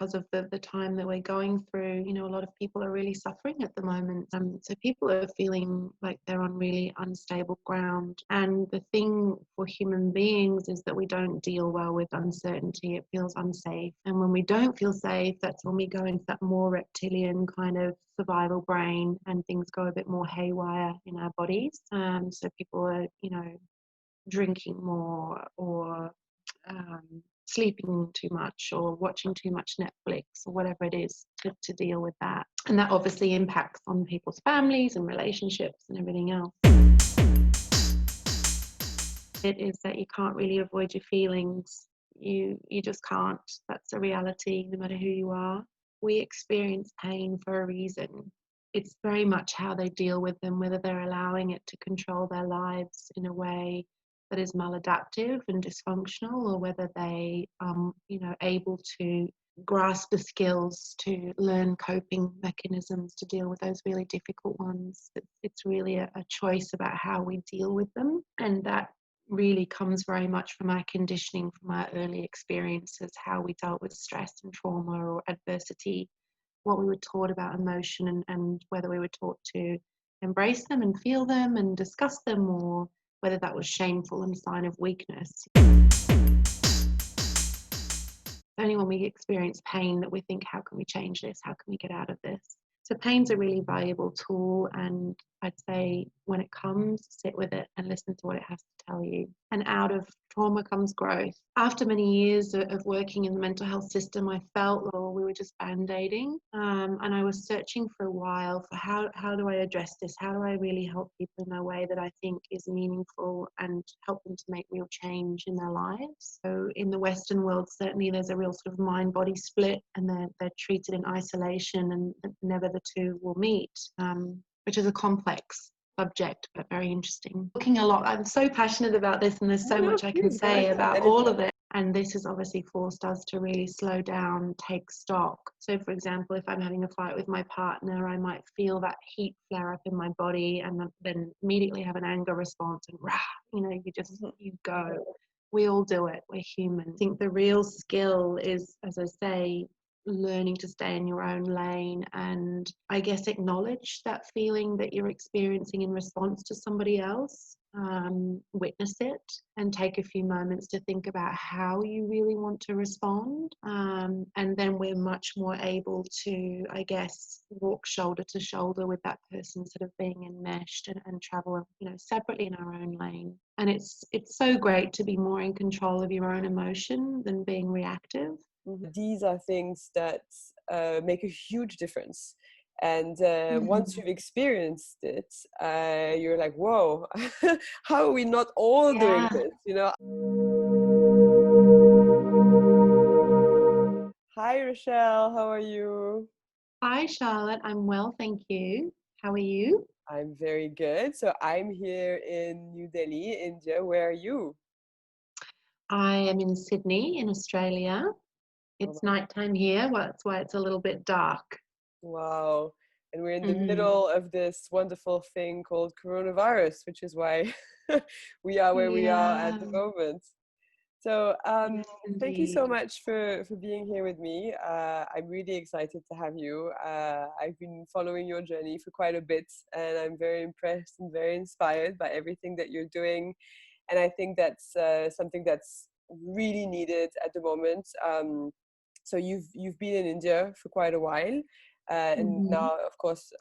because of the time that we're going through. You know, a lot of people are really suffering at the moment. So people are feeling like they're on really unstable ground. And the thing for human beings is that we don't deal well with uncertainty. It feels unsafe. And when we don't feel safe, that's when we go into that more reptilian kind of survival brain, and things go a bit more haywire in our bodies. So people are, you know, drinking more, or sleeping too much, or watching too much Netflix, or whatever it is, to deal with that. And that obviously impacts on people's families and relationships and everything else. It is that you can't really avoid your feelings. You just can't. That's a reality, no matter who you are. We experience pain for a reason. It's very much how they deal with them, whether they're allowing it to control their lives in a way that is maladaptive and dysfunctional, or whether they you know, able to grasp the skills to learn coping mechanisms to deal with those really difficult ones. It's really a choice about how we deal with them, and that really comes very much from our conditioning, from our early experiences, how we dealt with stress and trauma or adversity, what we were taught about emotion, and whether we were taught to embrace them and feel them and discuss them, or whether that was shameful and a sign of weakness. Only when we experience pain that we think, how can we change this? How can we get out of this? So pain's a really valuable tool, and I'd say when it comes, sit with it and listen to what it has to tell you. And out of trauma comes growth. After many years of working in the mental health system, I felt, well, we were just band-aiding, and I was searching for a while for how do I address this? How do I really help people in a way that I think is meaningful and help them to make real change in their lives? So in the Western world, certainly there's a real sort of mind-body split, and they're treated in isolation, and never the two will meet, which is a complex subject, but very interesting. Looking a lot, I'm so passionate about this, and there's so much I can say about all of it. And this has obviously forced us to really slow down, take stock. So for example, if I'm having a fight with my partner, I might feel that heat flare up in my body, and then immediately have an anger response, and rah, you know, you go. We all do it, we're human. I think the real skill is, as I say, learning to stay in your own lane, and I guess acknowledge that feeling that you're experiencing in response to somebody else, witness it, and take a few moments to think about how you really want to respond, and then we're much more able to, I guess, walk shoulder to shoulder with that person, sort of being enmeshed, and travel, you know, separately in our own lane. And it's so great to be more in control of your own emotion than being reactive. These are things that make a huge difference. And once you've experienced it, you're like, whoa, how are we not all doing this, you know? Hi, Rechelle, how are you? Hi, Charlotte. I'm well, thank you. How are you? I'm very good. So I'm here in New Delhi, India. Where are you? I am in Sydney, in Australia. It's nighttime here. Well, that's why it's a little bit dark. Wow. And we're in the middle of this wonderful thing called coronavirus, which is why we are where we are at the moment. So thank you so much for being here with me. I'm really excited to have you. I've been following your journey for quite a bit, and I'm very impressed and very inspired by everything that you're doing. And I think that's something that's really needed at the moment. So you've been in India for quite a while, and now, of course,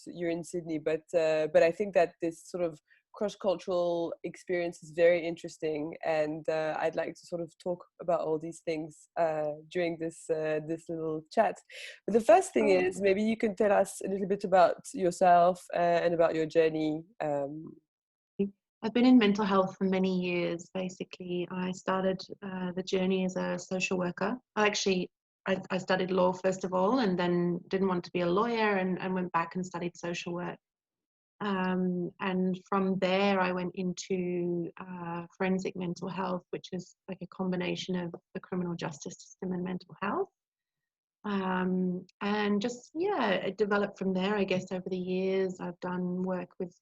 you're in Sydney. But I think that this sort of cross-cultural experience is very interesting, and I'd like to sort of talk about all these things during this little chat. But the first thing is, maybe you can tell us a little bit about yourself and about your journey. I've been in mental health for many years. Basically, I started the journey as a social worker. I studied law first of all, and then didn't want to be a lawyer, and went back and studied social work. And from there, I went into forensic mental health, which is like a combination of the criminal justice system and mental health. And just, it developed from there, I guess, over the years. I've done work with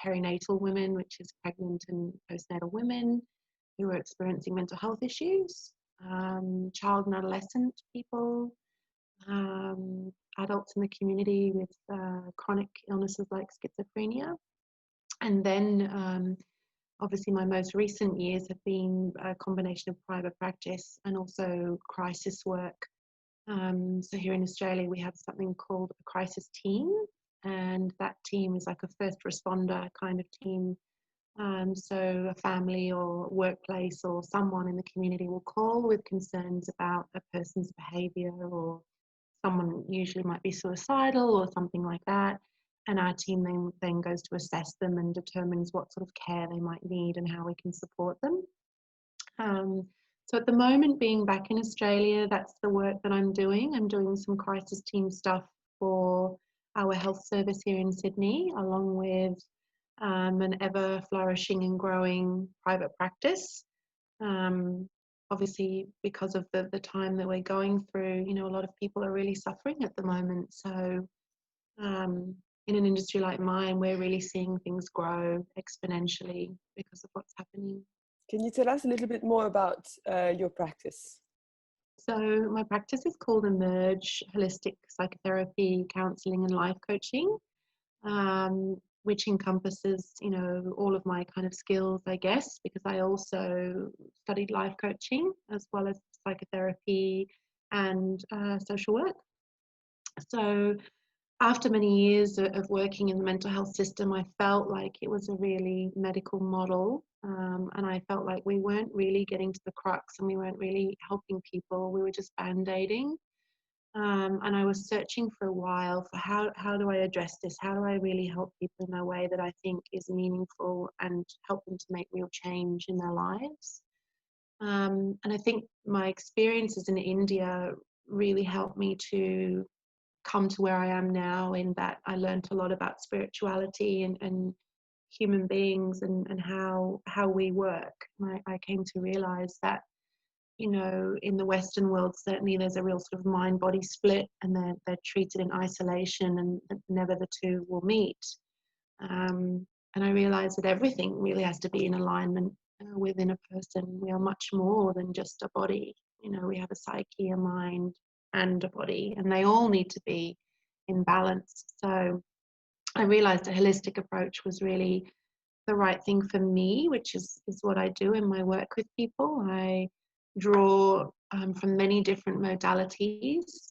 perinatal women, which is pregnant and postnatal women who are experiencing mental health issues. child and adolescent people, adults in the community with chronic illnesses like schizophrenia. And then obviously my most recent years have been a combination of private practice and also crisis work. So here in Australia, we have something called a crisis team, and that team is like a first responder kind of team. So a family or workplace or someone in the community will call with concerns about a person's behaviour, or someone usually might be suicidal or something like that. And our team then goes to assess them and determines what sort of care they might need and how we can support them. So at the moment, being back in Australia, that's the work that I'm doing. I'm doing some crisis team stuff for our health service here in Sydney, along with an ever flourishing and growing private practice. Obviously, because of the time that we're going through, you know, a lot of people are really suffering at the moment. So in an industry like mine, we're really seeing things grow exponentially because of what's happening. Can you tell us a little bit more about your practice? So my practice is called Emerge Holistic Psychotherapy, Counselling and Life Coaching, which encompasses, you know, all of my kind of skills, I guess, because I also studied life coaching as well as psychotherapy and social work. So after many years of working in the mental health system, I felt like it was a really medical model, and I felt like we weren't really getting to the crux and we weren't really helping people. We were just band-aiding. And I was searching for a while for how do I address this? How do I really help people in a way that I think is meaningful and help them to make real change in their lives? And I think my experiences in India really helped me to come to where I am now, in that I learned a lot about spirituality and human beings and how we work. And I came to realize that, you know, in the Western world, certainly there's a real sort of mind-body split, and they're treated in isolation, and never the two will meet. And I realized that everything really has to be in alignment within a person. We are much more than just a body. You know, we have a psyche, a mind, and a body, and they all need to be in balance. So I realized a holistic approach was really the right thing for me, which is what I do in my work with people. I draw from many different modalities,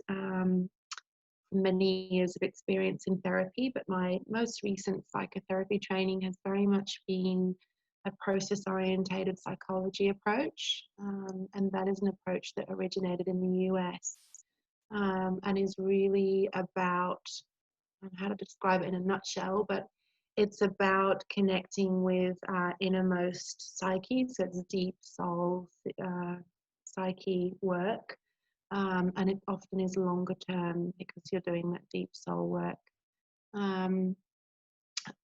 many years of experience in therapy, but my most recent psychotherapy training has very much been a process-orientated psychology approach, and that is an approach that originated in the US, and is really about, how to describe it in a nutshell, but it's about connecting with our innermost psyche. So it's deep soul psyche work, and it often is longer term because you're doing that deep soul work.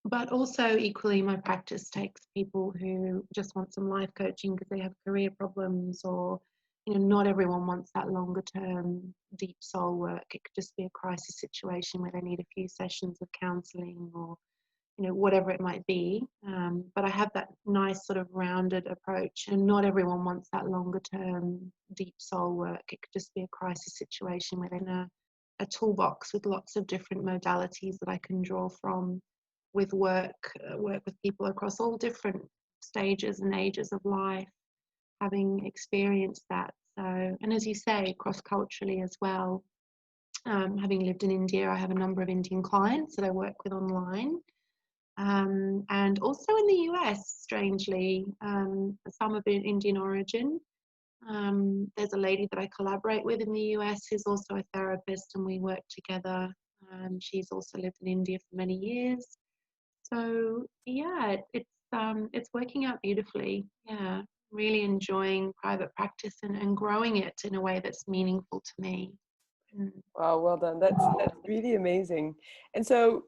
But also equally, my practice takes people who just want some life coaching because they have career problems, or, you know, not everyone wants that longer term deep soul work. It could just be a crisis situation where they need a few sessions of counselling, or, you know, whatever it might be. But I have that nice sort of rounded approach, and not everyone wants that longer term deep soul work. It could just be a crisis situation where they're in a toolbox with lots of different modalities that I can draw from, with work with people across all different stages and ages of life, having experienced that. So, and as you say, cross-culturally as well. Having lived in India, I have a number of Indian clients that I work with online. And also in the US, strangely, some of Indian origin. There's a lady that I collaborate with in the US who's also a therapist, and we work together. She's also lived in India for many years. So yeah, it's working out beautifully. Yeah, really enjoying private practice and growing it in a way that's meaningful to me. Wow, well done. That's really amazing. And so,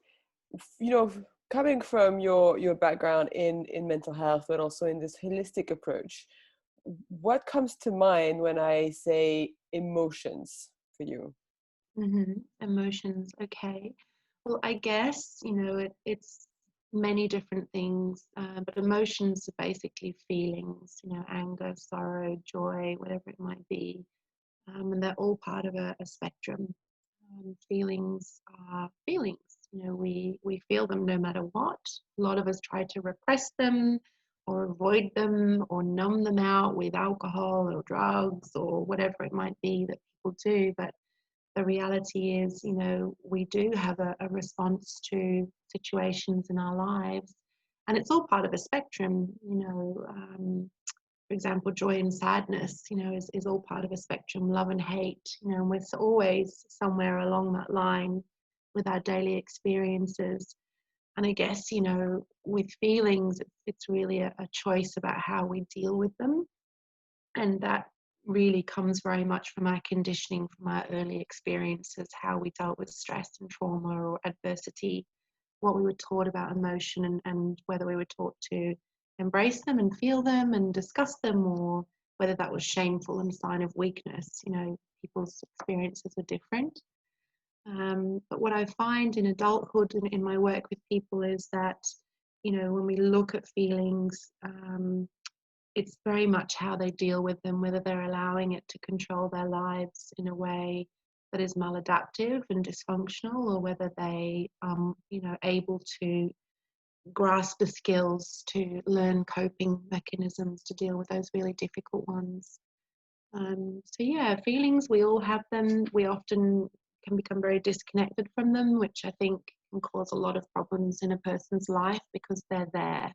you know, coming from your background in mental health, but also in this holistic approach, what comes to mind when I say emotions for you? Mm-hmm. Emotions. Okay. Well, I guess, you know, it's many different things, but emotions are basically feelings, anger, sorrow, joy, whatever it might be. And they're all part of a spectrum. Feelings are feelings. We feel them no matter what. A lot of us try to repress them or avoid them or numb them out with alcohol or drugs or whatever it might be that people do. But the reality is, we do have a response to situations in our lives, and it's all part of a spectrum. For example, joy and sadness, is all part of a spectrum. Love and hate, and we're always somewhere along that line with our daily experiences. And I guess, with feelings, it's really a choice about how we deal with them. And that really comes very much from our conditioning, from our early experiences, how we dealt with stress and trauma or adversity, what we were taught about emotion, and whether we were taught to embrace them and feel them and discuss them, or whether that was shameful and a sign of weakness. People's experiences are different. But what I find in adulthood and in my work with people is that, when we look at feelings, it's very much how they deal with them, whether they're allowing it to control their lives in a way that is maladaptive and dysfunctional, or whether they able to grasp the skills to learn coping mechanisms to deal with those really difficult ones. So yeah, feelings, we all have them. We often can become very disconnected from them, which I think can cause a lot of problems in a person's life because they're there.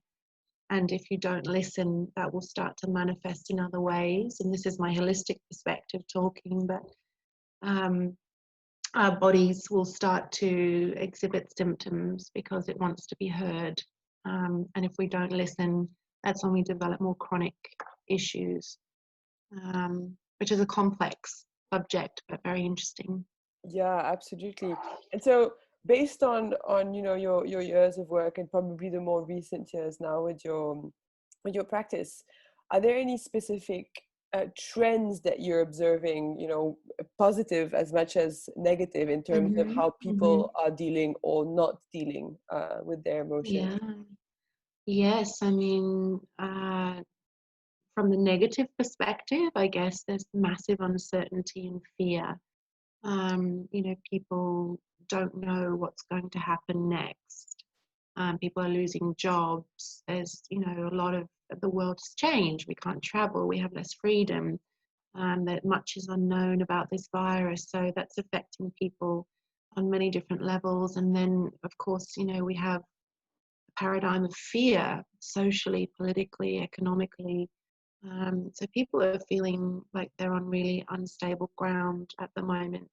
And if you don't listen, that will start to manifest in other ways. And this is my holistic perspective talking, but our bodies will start to exhibit symptoms because it wants to be heard. And if we don't listen, that's when we develop more chronic issues, which is a complex subject, but very interesting. Yeah, absolutely. And so based on your years of work and probably the more recent years now with your practice, are there any specific trends that you're observing, positive as much as negative, in terms of how people are dealing or not dealing with their emotions? Yeah. Yes, I mean, from the negative perspective, I guess there's massive uncertainty and fear. People don't know what's going to happen next. People are losing jobs. There's, a lot of the world's changed. We can't travel. We have less freedom. That much is unknown about this virus. So that's affecting people on many different levels. And then, of course, we have a paradigm of fear, socially, politically, economically. So people are feeling like they're on really unstable ground at the moment.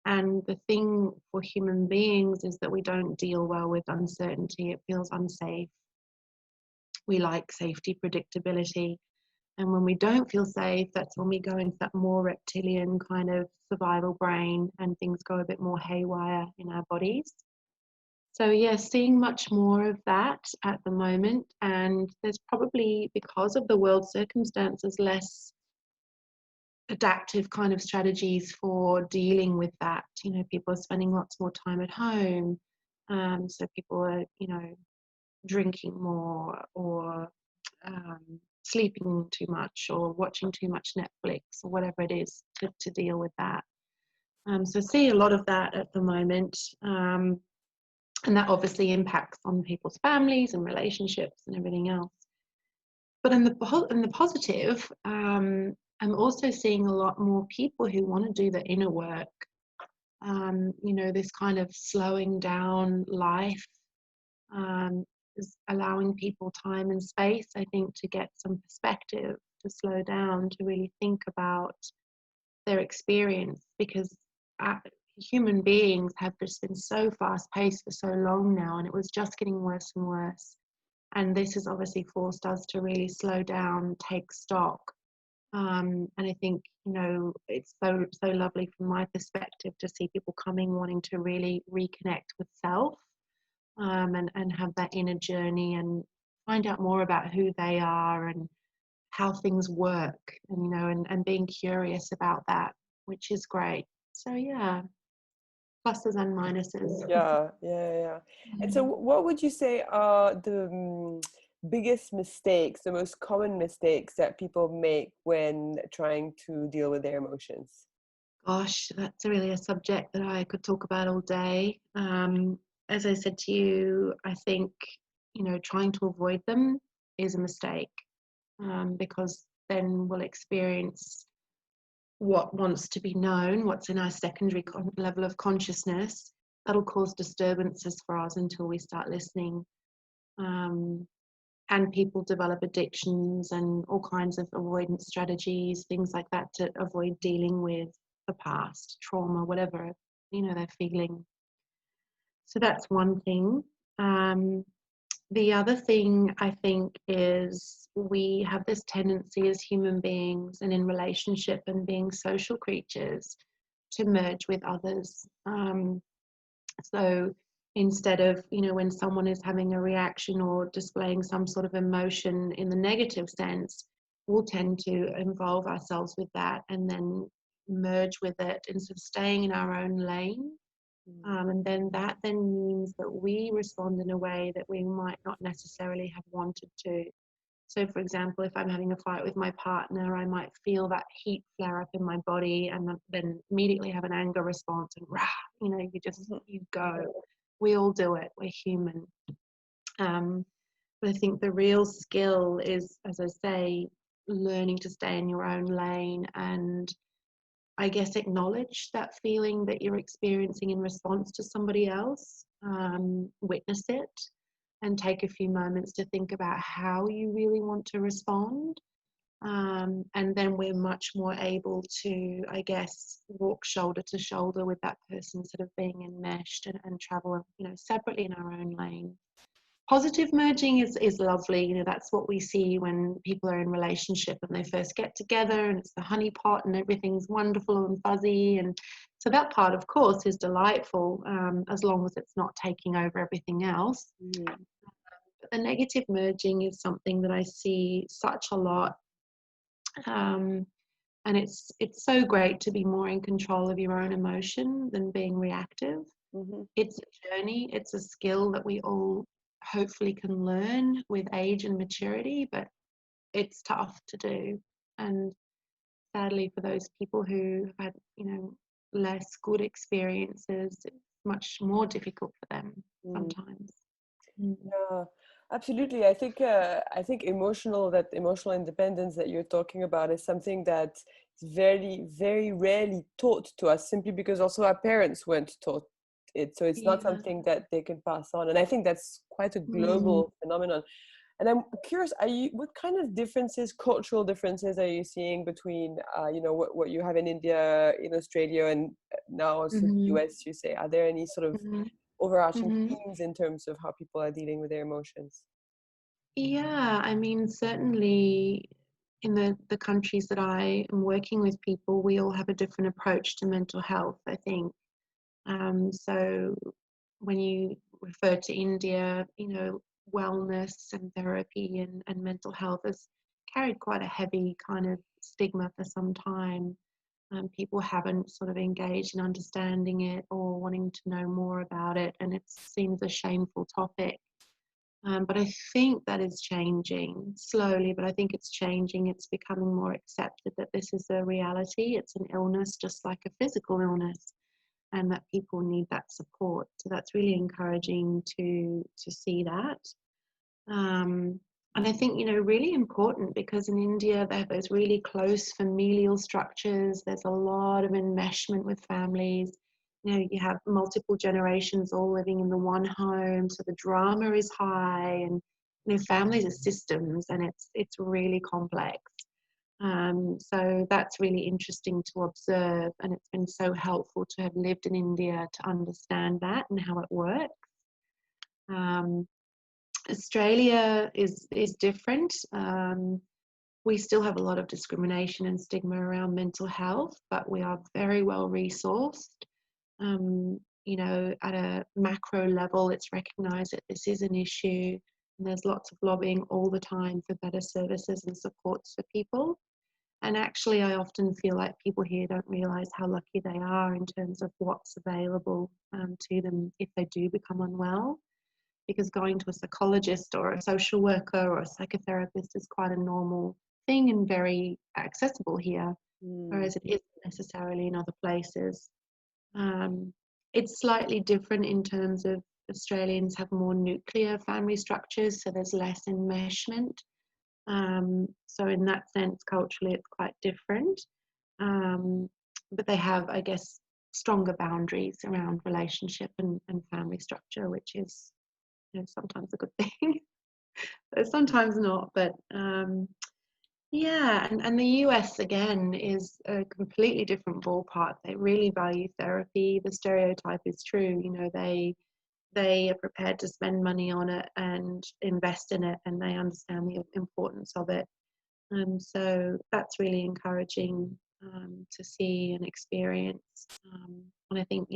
And the thing for human beings is that we don't deal well with uncertainty. It feels unsafe. We like safety, predictability. And when we don't feel safe, that's when we go into that more reptilian kind of survival brain and things go a bit more haywire in our bodies. So yeah, seeing much more of that at the moment. And there's probably, because of the world circumstances, less adaptive kind of strategies for dealing with that. People are spending lots more time at home. So people are, drinking more, or sleeping too much, or watching too much Netflix, or whatever it is to deal with that. So see a lot of that at the moment. And that obviously impacts on people's families and relationships and everything else. But in the positive, I'm also seeing a lot more people who want to do the inner work. This kind of slowing down life is allowing people time and space, I think, to get some perspective, to slow down, to really think about their experience, because human beings have just been so fast paced for so long now, and it was just getting worse and worse. And this has obviously forced us to really slow down, take stock. And I think, it's so lovely from my perspective to see people coming wanting to really reconnect with self, and have that inner journey and find out more about who they are and how things work, and and being curious about that, which is great. So yeah. pluses and minuses. Yeah. And so what would you say are the biggest mistakes, the most common mistakes that people make when trying to deal with their emotions? Gosh, that's really a subject that I could talk about all day. As I said to you, I think, trying to avoid them is a mistake, because then we'll experience what wants to be known, what's in our secondary level of consciousness. That'll cause disturbances for us until we start listening. And people develop addictions and all kinds of avoidance strategies, things like that, to avoid dealing with the past, trauma, whatever, they're feeling. So that's one thing. The other thing I think is we have this tendency as human beings and in relationship and being social creatures to merge with others. So instead of, when someone is having a reaction or displaying some sort of emotion in the negative sense, we'll tend to involve ourselves with that and then merge with it instead of staying in our own lane. And then that then means that we respond in a way that we might not necessarily have wanted to. So, for example, if I'm having a fight with my partner, I might feel that heat flare up in my body and then immediately have an anger response and rah, you go. We all do it. We're human. But I think the real skill is, as I say, learning to stay in your own lane and I guess acknowledge that feeling that you're experiencing in response to somebody else, witness it, and take a few moments to think about how you really want to respond. And then we're much more able to, I guess, walk shoulder to shoulder with that person instead of being enmeshed and travel, separately in our own lane. Positive merging is lovely. That's what we see when people are in relationship and they first get together and it's the honey pot and everything's wonderful and fuzzy. And so that part, of course, is delightful, as long as it's not taking over everything else. But the negative merging is something that I see such a lot. And it's so great to be more in control of your own emotion than being reactive. It's a journey, it's a skill that we all hopefully can learn with age and maturity, but it's tough to do. And sadly, for those people who have had, less good experiences, it's much more difficult for them sometimes. Yeah, absolutely. I think emotional independence that you're talking about is something that is very, very rarely taught to us, simply because also our parents weren't taught it. So it's not Yeah. something that they can pass on. And I think that's quite a Mm. global phenomenon. And I'm curious, what kind of differences, cultural differences, are you seeing between, what you have in India, in Australia, and now also the Mhm. US, you say? Are there any sort of Mhm. overarching Mhm. themes in terms of how people are dealing with their emotions? Yeah, I mean, certainly in the countries that I am working with people, we all have a different approach to mental health, I think. So when you refer to India, wellness and therapy and mental health has carried quite a heavy kind of stigma for some time. People haven't sort of engaged in understanding it or wanting to know more about it, and it seems a shameful topic. But I think that is changing slowly, but I think it's changing. It's becoming more accepted that this is a reality. It's an illness just like a physical illness, and that people need that support. So that's really encouraging to see that. And I think, really important, because in India they have those really close familial structures. There's a lot of enmeshment with families. You have multiple generations all living in the one home, so the drama is high, and families are systems, and it's really complex. So that's really interesting to observe, and it's been so helpful to have lived in India to understand that and how it works. Um, Australia is different. We still have a lot of discrimination and stigma around mental health, but we are very well resourced. At a macro level, it's recognised that this is an issue, and there's lots of lobbying all the time for better services and supports for people. And actually, I often feel like people here don't realize how lucky they are in terms of what's available to them if they do become unwell. Because going to a psychologist or a social worker or a psychotherapist is quite a normal thing and very accessible here, Mm. whereas it isn't necessarily in other places. It's slightly different in terms of Australians have more nuclear family structures, so there's less enmeshment. So in that sense, culturally, it's quite different. But they have, I guess, stronger boundaries around relationship and family structure, which is, sometimes a good thing, but sometimes not. But yeah, and the US again is a completely different ballpark. They really value therapy. The stereotype is true. They are prepared to spend money on it and invest in it, and they understand the importance of it. So that's really encouraging to see and experience. And I think,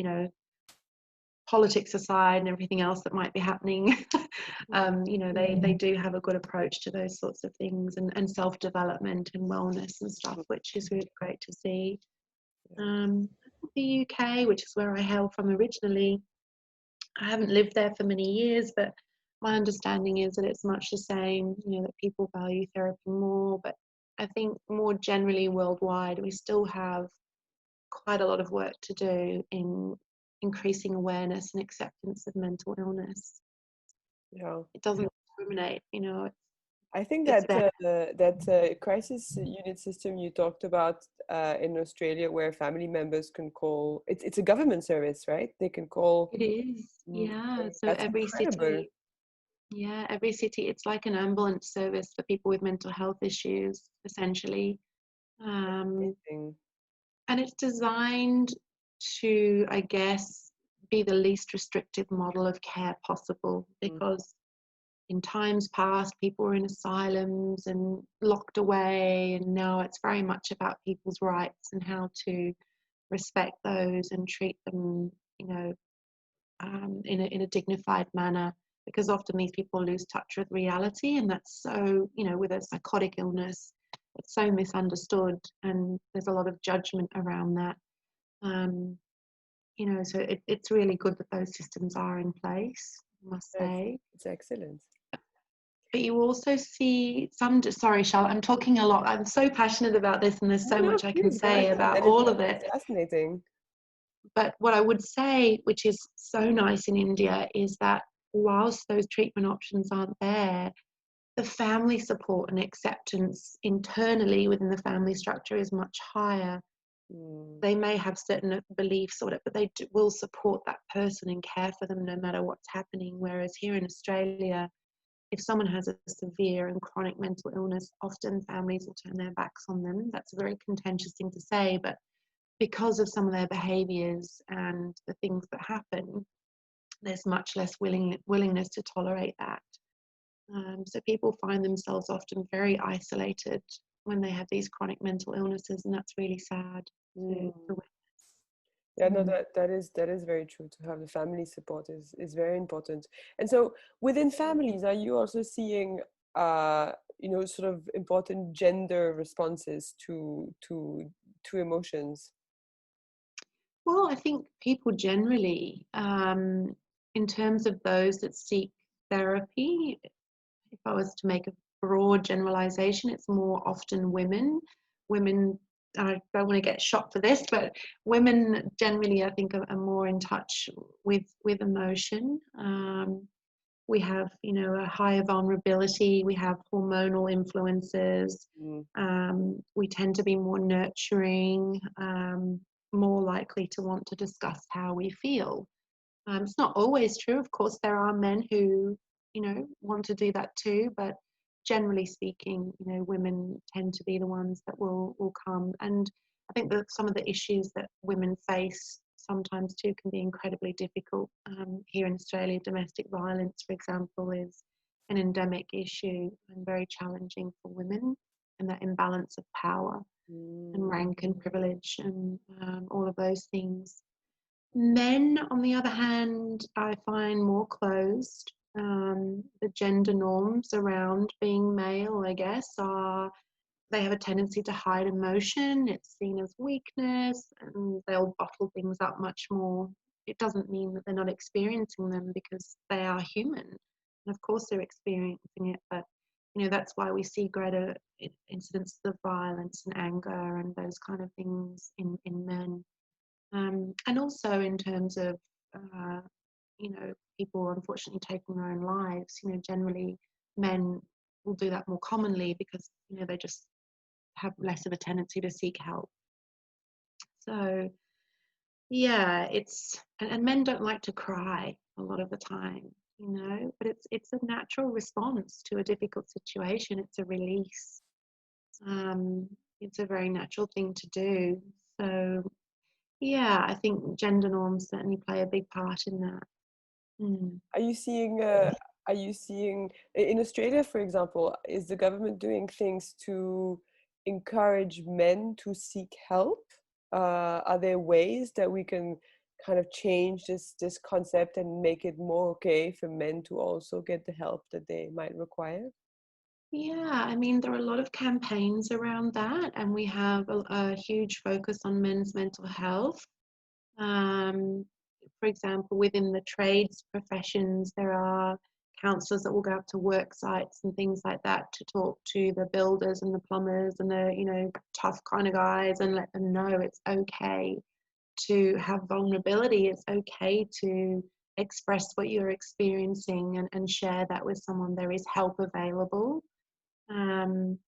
politics aside and everything else that might be happening, they do have a good approach to those sorts of things and self-development and wellness and stuff, which is really great to see. The UK, which is where I hail from originally, I haven't lived there for many years, but my understanding is that it's much the same, that people value therapy more. But I think more generally worldwide, we still have quite a lot of work to do in increasing awareness and acceptance of mental illness. Yeah. It doesn't discriminate, I think it's that there. that crisis unit system you talked about in Australia, where family members can call, it's a government service, right? They can call. It is, Mm, yeah. So that's incredible. every city, it's like an ambulance service for people with mental health issues, essentially. Um, Amazing. and it's designed to, I guess, be the least restrictive model of care possible, Mm. because in times past people were in asylums and locked away, and now it's very much about people's rights and how to respect those and treat them, in a dignified manner, because often these people lose touch with reality, and that's so, with a psychotic illness, it's so misunderstood, and there's a lot of judgment around that. um, so it's really good that those systems are in place, I must Yes, say. it's excellent. But you also see some, sorry, Charlotte, I'm talking a lot. I'm so passionate about this, and there's No, so no, much I can please go say ahead. about That is all of that's it. fascinating. But what I would say, which is so nice in India, is that whilst those treatment options aren't there, the family support and acceptance internally within the family structure is much higher. Mm. They may have certain beliefs or whatever, but they will support that person and care for them no matter what's happening. Whereas here in Australia, if someone has a severe and chronic mental illness, often families will turn their backs on them. That's a very contentious thing to say, but because of some of their behaviours and the things that happen, there's much less willingness to tolerate that. So people find themselves often very isolated when they have these chronic mental illnesses, and that's really sad to Mm. witness. Yeah, no, Mm. that is very true. To have the family support is very important. And so within families, are you also seeing sort of important gender responses to emotions? Well, I think people generally, in terms of those that seek therapy, if I was to make a broad generalization, it's more often women. Women, I don't want to get shot for this, but women generally, I think, are more in touch with emotion. We have, a higher vulnerability. We have hormonal influences. Mm. We tend to be more nurturing, more likely to want to discuss how we feel. It's not always true. Of course, there are men who, want to do that too, but generally speaking, women tend to be the ones that will come. And I think that some of the issues that women face sometimes too can be incredibly difficult. Here in Australia, domestic violence, for example, is an endemic issue and very challenging for women, and that imbalance of power and Mm. rank and privilege and all of those things. Men, on the other hand, I find more closed. The gender norms around being male, I guess, are they have a tendency to hide emotion. It's seen as weakness, and they'll bottle things up much more. It doesn't mean that they're not experiencing them, because they are human. And of course they're experiencing it, but that's why we see greater incidents of violence and anger and those kind of things in men. And also in terms of, people unfortunately taking their own lives, generally men will do that more commonly because, they just have less of a tendency to seek help. So, yeah, and men don't like to cry a lot of the time, but it's a natural response to a difficult situation. It's a release. Um, it's a very natural thing to do. So, yeah, I think gender norms certainly play a big part in that. Mm. Are you seeing? In Australia, for example, is the government doing things to encourage men to seek help? Are there ways that we can kind of change this concept and make it more okay for men to also get the help that they might require? Yeah, I mean, there are a lot of campaigns around that, and we have a huge focus on men's mental health. Um, for example, within the trades professions, there are counsellors that will go up to work sites and things like that to talk to the builders and the plumbers and the, tough kind of guys, and let them know it's okay to have vulnerability. It's okay to express what you're experiencing, and share that with someone. There is help available. Um,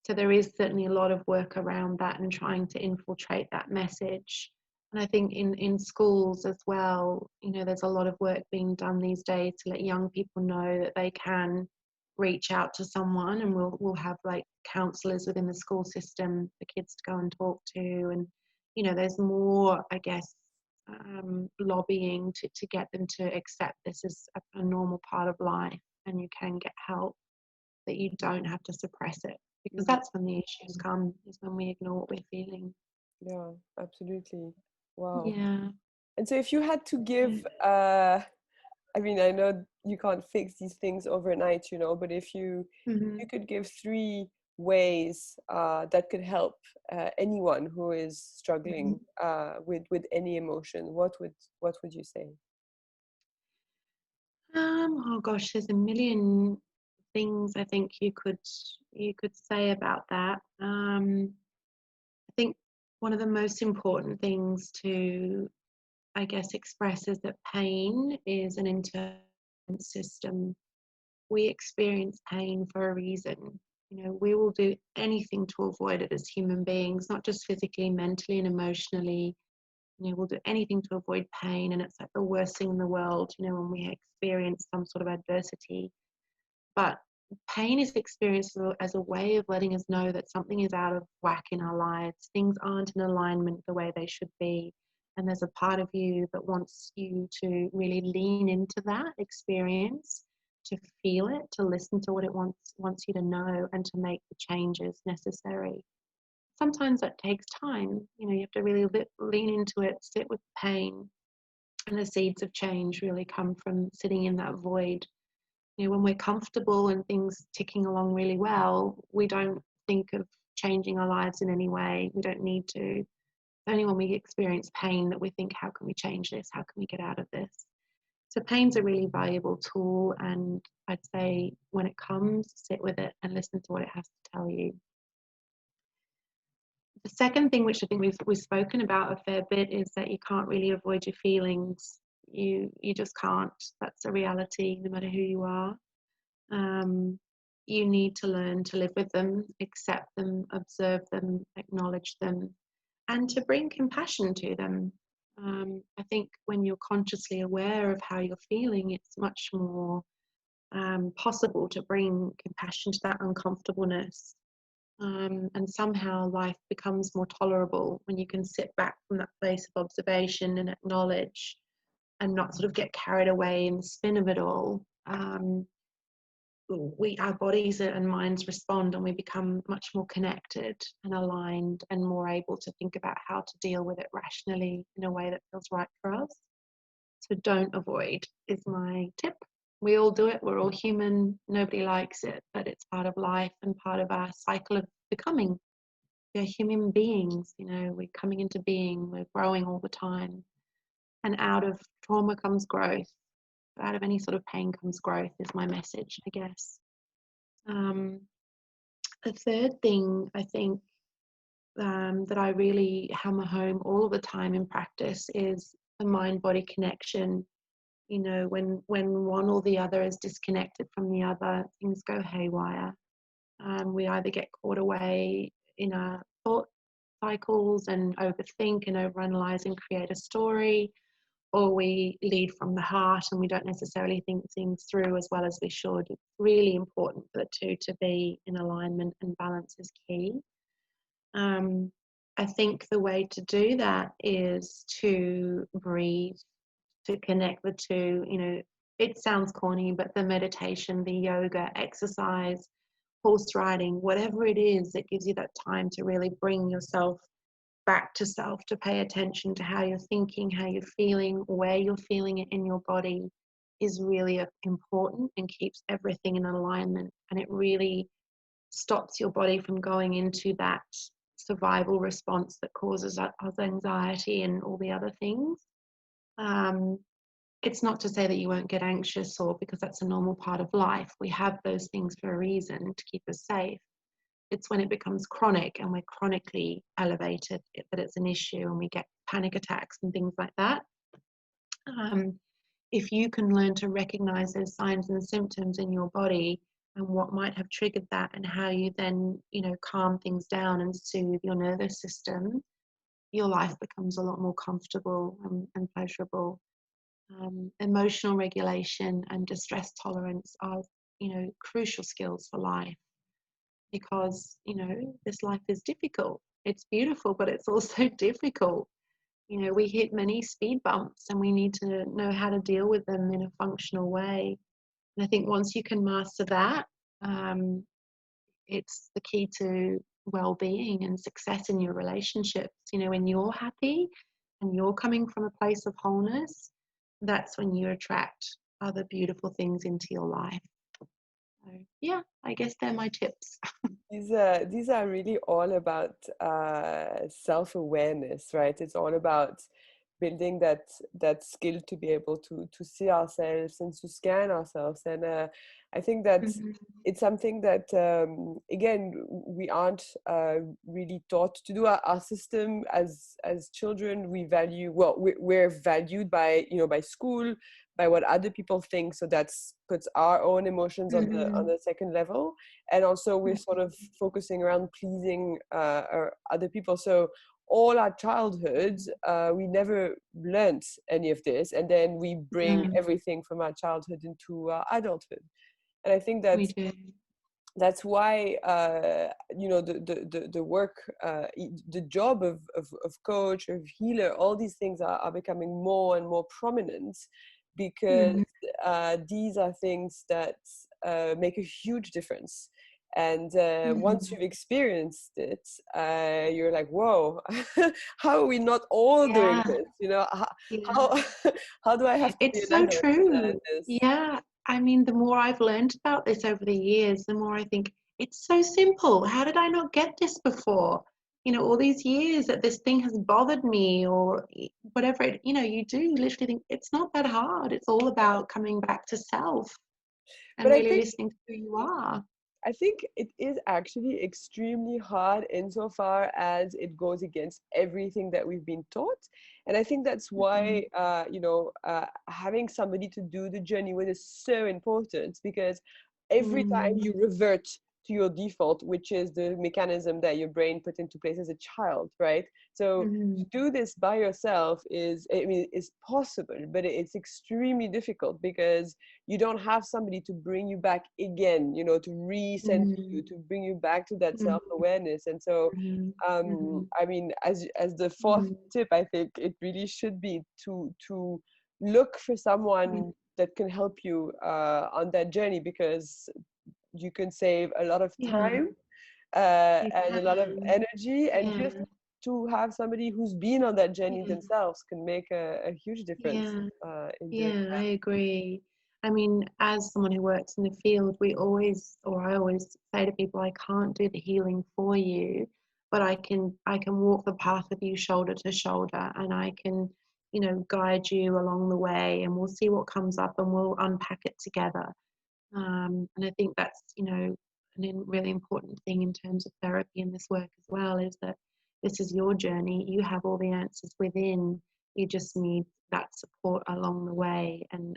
so there is certainly a lot of work around that and trying to infiltrate that message. And I think in schools as well, there's a lot of work being done these days to let young people know that they can reach out to someone, and we'll have like counsellors within the school system for kids to go and talk to. And there's more, I guess, lobbying to get them to accept this as a normal part of life, and you can get help, that you don't have to suppress it, because Mhm. that's when the issues come, is when we ignore what we're feeling. Yeah, absolutely. Wow. Yeah. And so if you had to Yeah. give, I mean, I know you can't fix these things overnight, but if Mm-hmm. you could give three ways that could help anyone who is Mm-hmm. struggling with any emotion, what would you say? Oh gosh, there's a million things I think you could say about that. I think one of the most important things to, I guess, express is that pain is an internal system. We experience pain for a reason. We will do anything to avoid it as human beings, not just physically, mentally, and emotionally. We'll do anything to avoid pain, and it's like the worst thing in the world, when we experience some sort of adversity. But pain is experienced as a way of letting us know that something is out of whack in our lives. Things aren't in alignment the way they should be. And there's a part of you that wants you to really lean into that experience, to feel it, to listen to what it wants you to know, and to make the changes necessary. Sometimes that takes time. You have to really lean into it, sit with pain, and the seeds of change really come from sitting in that void. When we're comfortable and things ticking along really well, we don't think of changing our lives in any way. We don't need to. It's only when we experience pain that we think, how can we change this? How can we get out of this? So pain's a really valuable tool, and I'd say when it comes, sit with it and listen to what it has to tell you. The second thing, which I think we've spoken about a fair bit, is that you can't really avoid your feelings. You just can't. That's a reality, no matter who you are. You need to learn to live with them, accept them, observe them, acknowledge them, and to bring compassion to them. I think when you're consciously aware of how you're feeling, it's much more possible to bring compassion to that uncomfortableness. And somehow life becomes more tolerable when you can sit back from that place of observation and acknowledge, and not sort of get carried away in the spin of it all. Our bodies and minds respond, and we become much more connected and aligned, and more able to think about how to deal with it rationally in a way that feels right for us. So don't avoid is my tip. We all do it. We're all human. Nobody likes it, but it's part of life and part of our cycle of becoming. We're human beings, we're coming into being, we're growing all the time. And out of trauma comes growth. Out of any sort of pain comes growth, is my message, I guess. The third thing I think that I really hammer home all the time in practice is the mind-body connection. When one or the other is disconnected from the other, things go haywire. We either get caught away in our thought cycles and overthink and overanalyze and create a story, or we lead from the heart and we don't necessarily think things through as well as we should. It's really important for the two to be in alignment, and balance is key. I think the way to do that is to breathe, to connect the two. It sounds corny, but the meditation, the yoga, exercise, horse riding, whatever it is that gives you that time to really bring yourself back to self, to pay attention to how you're thinking, how you're feeling, where you're feeling it in your body, is really important and keeps everything in alignment. And it really stops your body from going into that survival response that causes us anxiety and all the other things. It's not to say that you won't get anxious, or because that's a normal part of life. We have those things for a reason, to keep us safe. It's when it becomes chronic and we're chronically elevated that it's an issue, and we get panic attacks and things like that. If you can learn to recognize those signs and symptoms in your body and what might have triggered that, and how you then, calm things down and soothe your nervous system, your life becomes a lot more comfortable and pleasurable. Emotional regulation and distress tolerance are, crucial skills for life, because, this life is difficult. It's beautiful, but it's also difficult. We hit many speed bumps and we need to know how to deal with them in a functional way. And I think once you can master that, it's the key to well-being and success in your relationships. When you're happy and you're coming from a place of wholeness, that's when you attract other beautiful things into your life. So, yeah, I guess they're my tips. These are really all about self-awareness, right? It's all about building that skill to be able to see ourselves and to scan ourselves. And I think that it's something that again, we aren't really taught to do. Our system as children, we're valued by by school, by what other people think, so that's puts our own emotions on the second level. And also we're sort of focusing around pleasing other people. So all our childhoods, we never learned any of this, and then we bring everything from our childhood into our adulthood. And I think that that's why the work, the job of coach, of healer, all these things are becoming more and more prominent, because these are things that make a huge difference. And once you've experienced it, you're like, whoa, how are we not all doing this? How how do I have to be It's an so adult to learn true. this? Yeah. I mean, the more I've learned about this over the years, the more I think it's so simple. How did I not get this before? All these years that this thing has bothered me, or whatever you do literally think it's not that hard. It's all about coming back to self and But really listening to who you are. I think it is actually extremely hard insofar as it goes against everything that we've been taught. And I think that's why, having somebody to do the journey with is so important, because every time you revert to your default, which is the mechanism that your brain put into place as a child, right? So to do this by yourself is possible, but it's extremely difficult, because you don't have somebody to bring you back again, to recenter you, to bring you back to that self-awareness. And so, as the fourth tip, I think it really should be to look for someone that can help you on that journey, because you can save a lot of time and a lot of energy, and just to have somebody who's been on that journey themselves can make a huge difference in doing I agree. I mean, as someone who works in the field, I always say to people, I can't do the healing for you, but I can walk the path with you shoulder to shoulder, and I can, guide you along the way, and we'll see what comes up, and we'll unpack it together. And I think that's, really important thing in terms of therapy in this work as well, is that this is your journey. You have all the answers within. You just need that support along the way, and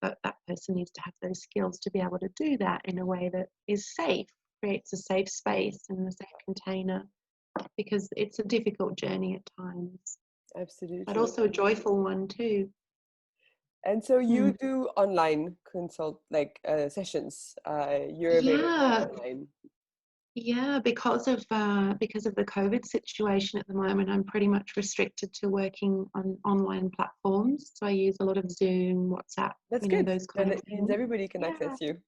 that person needs to have those skills to be able to do that in a way that is safe, creates a safe space and a safe container, because it's a difficult journey at times, but Absolutely. also a joyful one too. And so you Hmm. do online sessions. You're available Yeah, online. yeah, because of the COVID situation at the moment, I'm pretty much restricted to working on online platforms. So I use a lot of Zoom, WhatsApp, That's good. those kind Then of it means things. everybody can Yeah, access you.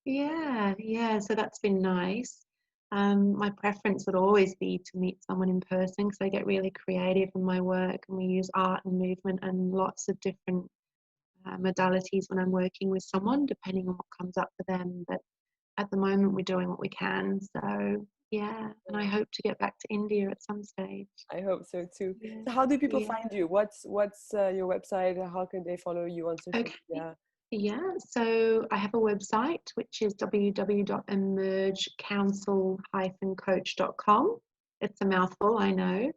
yeah, yeah. So that's been nice. My preference would always be to meet someone in person, because I get really creative in my work, and we use art and movement and lots of different modalities when I'm working with someone, depending on what comes up for them. But at the moment, we're doing what we can. So yeah, and I hope to get back to India at some stage. I hope so too. Yeah, So how do people yeah. find you? What's your website? How can they follow you on social Okay. media? Yeah, so I have a website which is www.emergecouncil-coach.com. It's a mouthful, I know.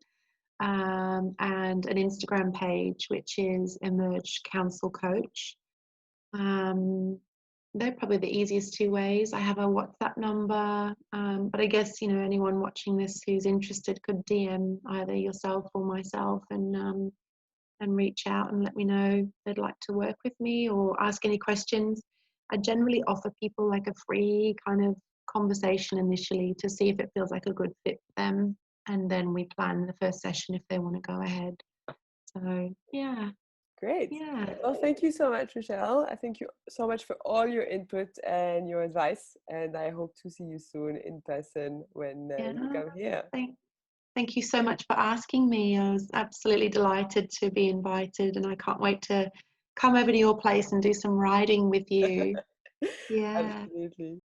And an Instagram page which is Emerge Council Coach. Um, they're probably the easiest two ways. I have a WhatsApp number, but I guess anyone watching this who's interested could DM either yourself or myself, and reach out and let me know they'd like to work with me or ask any questions. I generally offer people like a free kind of conversation initially to see if it feels like a good fit for them, and then we plan the first session if they want to go ahead. So yeah, Great. yeah, Well, thank you so much, Rechelle. I thank you so much for all your input and your advice. And I hope to see you soon in person when you yeah. come here. Thank you so much for asking me. I was absolutely delighted to be invited, and I can't wait to come over to your place and do some writing with you. Yeah. Absolutely.